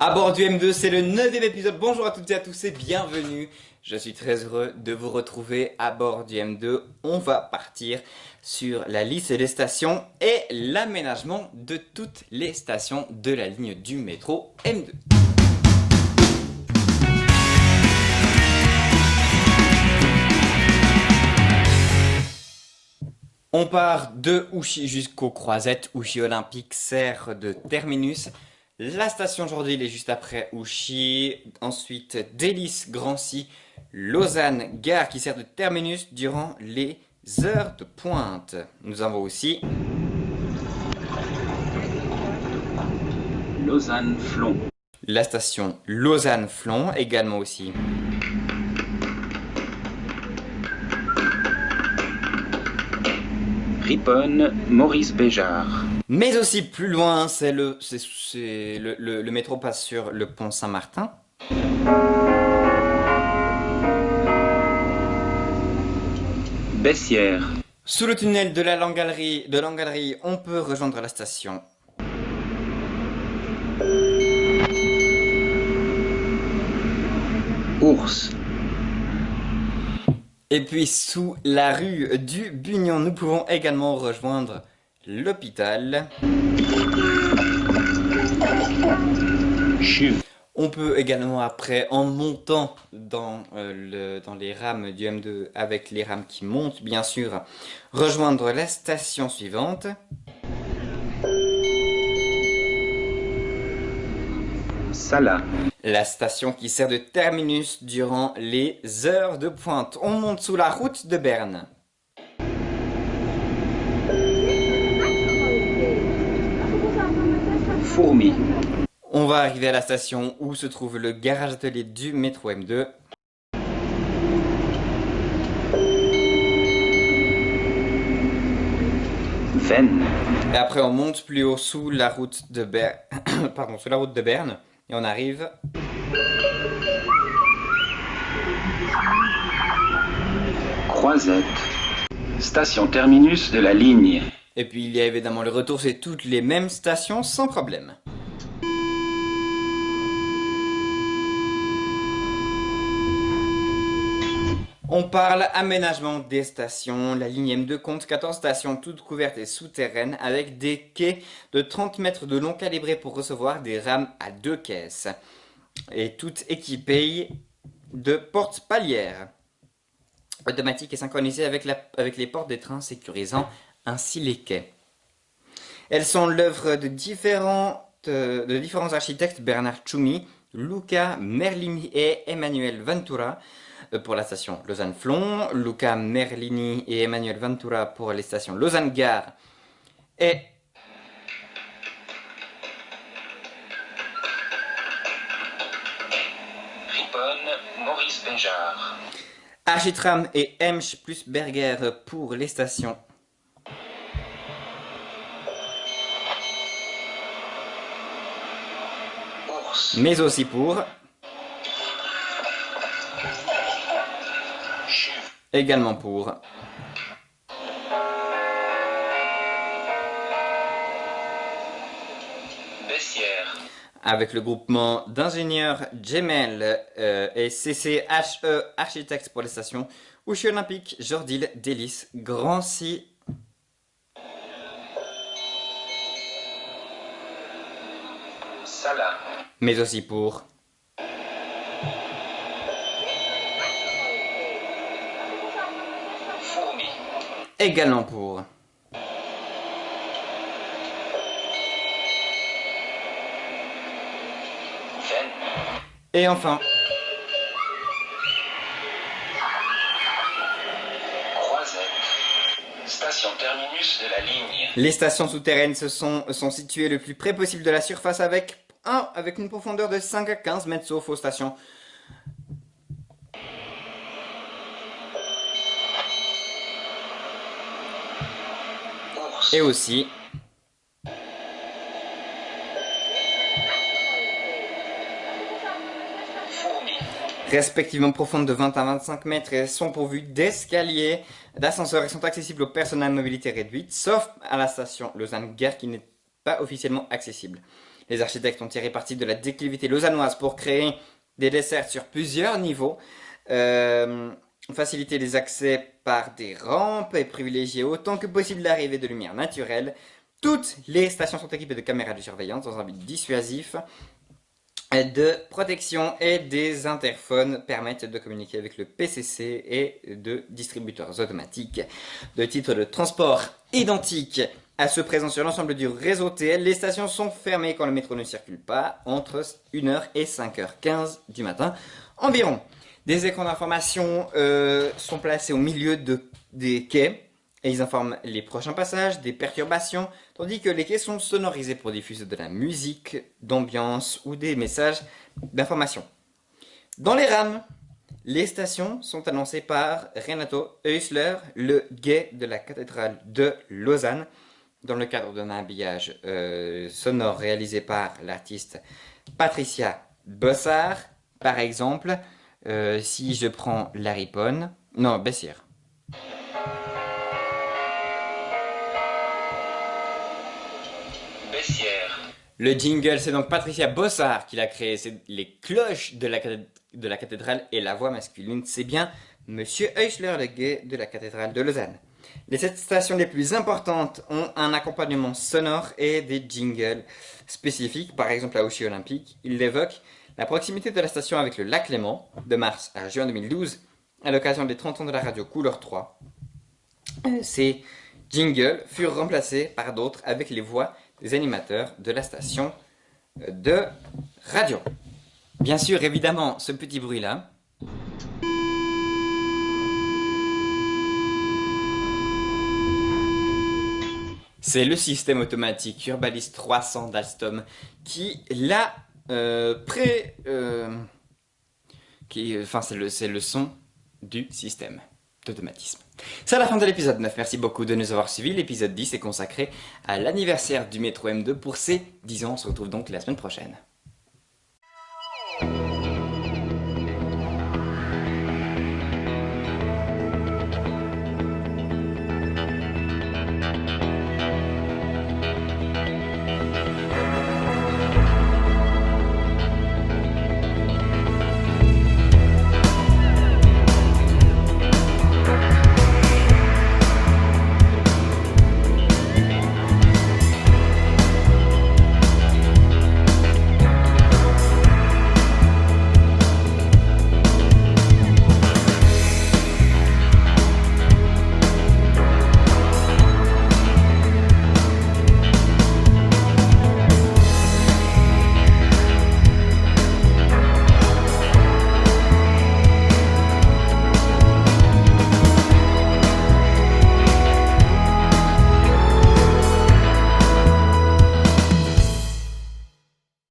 À bord du M2, c'est le 9e épisode. Bonjour à toutes et à tous et bienvenue. Je suis très heureux de vous retrouver à bord du M2. On va partir sur la liste des stations et l'aménagement de toutes les stations de la ligne du métro M2. On part de Ouchy jusqu'aux Croisettes, Ouchy Olympique, serre de terminus. La station Jourdil est juste après Ouchy. Ensuite, Délices, Grancy, Lausanne, gare qui sert de terminus durant les heures de pointe. Nous avons aussi Lausanne-Flon. la station Lausanne-Flon, également aussi. Riponne, Maurice Béjart. Mais aussi plus loin, le métro passe sur le pont Saint-Martin. Bessières. Sous le tunnel de la Langalerie, on peut rejoindre la station Ours. Et puis sous la rue du Bugnon, nous pouvons également rejoindre l'hôpital. Chuve. On peut également après, en montant dans les rames du M2, avec les rames qui montent bien sûr, rejoindre la station suivante. Sala. La station qui sert de terminus durant les heures de pointe. On monte sous la route de Berne. Fourmi. On va arriver à la station où se trouve le garage atelier du métro M2. Vennes. Et après on monte plus haut sous la route de Berne. Sous la route de Berne. Et on arrive Croisette. Station terminus de la ligne. Et puis il y a évidemment le retour, c'est toutes les mêmes stations sans problème. On parle aménagement des stations. La ligne M2 compte 14 stations toutes couvertes et souterraines avec des quais de 30 mètres de long calibrés pour recevoir des rames à 2 caisses. Et toutes équipées de portes palières automatiques et synchronisées avec les portes des trains sécurisant ainsi les quais. Elles sont l'œuvre de différents architectes, Bernard Tchoumi, Luca Merlini et Emmanuel Ventura pour la station Lausanne-Flon, Luca Merlini et Emmanuel Ventura pour les stations Lausanne-Gare et Riponne, Maurice Béjart. Architram et Emsch plus Berger pour les stations Ours. mais aussi pour Chuve. également pour Bessières. avec le groupement d'ingénieurs Gemel et CCHE Architectes pour les stations Ouchy Olympique, Jourdil, Délices, Grancy. Sala. Mais aussi pour Fourmi. également pour Vennes. et enfin Croisette. Station terminus de la ligne. les stations souterraines sont situées le plus près possible de la surface avec une profondeur de 5 à 15 mètres sauf aux stations Ours. et aussi Fourmi. respectivement profondes de 20 à 25 mètres et sont pourvues d'escaliers, d'ascenseurs et sont accessibles aux personnes à mobilité réduite, sauf à la station Lausanne-Gare qui n'est pas officiellement accessible. Les architectes ont tiré parti de la déclivité lausannoise pour créer des desserts sur plusieurs niveaux, faciliter les accès par des rampes et privilégier autant que possible l'arrivée de lumière naturelle. Toutes les stations sont équipées de caméras de surveillance dans un but dissuasif, de protection, et des interphones permettent de communiquer avec le PCC et de distributeurs automatiques de titres de transport identiques à ceux présents sur l'ensemble du réseau TL. Les stations sont fermées quand le métro ne circule pas entre 1h et 5h15 du matin environ. Des écrans d'information sont placés au milieu des quais et ils informent les prochains passages, des perturbations, tandis que les quais sont sonorisés pour diffuser de la musique, d'ambiance ou des messages d'information. Dans les rames, les stations sont annoncées par Renato Häusler, le guet de la cathédrale de Lausanne, dans le cadre d'un habillage sonore réalisé par l'artiste Patricia Bossard. Par exemple, si je prends la riponne, non, Bessières. Bessières. Le jingle, c'est donc Patricia Bossard qui l'a créé. C'est les cloches de la cathédrale et la voix masculine, c'est bien Monsieur Häusler, le guet de la cathédrale de Lausanne. Les 7 stations les plus importantes ont un accompagnement sonore et des jingles spécifiques. Par exemple, à Auchy Olympique, il évoque la proximité de la station avec le lac Léman, de mars à juin 2012, à l'occasion des 30 ans de la radio Couleur 3. Ces jingles furent remplacés par d'autres avec les voix des animateurs de la station de radio. Bien sûr, évidemment, ce petit bruit-là, c'est le système automatique Urbalis 300 d'Alstom qui l'a c'est le son du système d'automatisme. C'est la fin de l'épisode 9, merci beaucoup de nous avoir suivis. L'épisode 10 est consacré à l'anniversaire du métro M2 pour ses 10 ans. On se retrouve donc la semaine prochaine.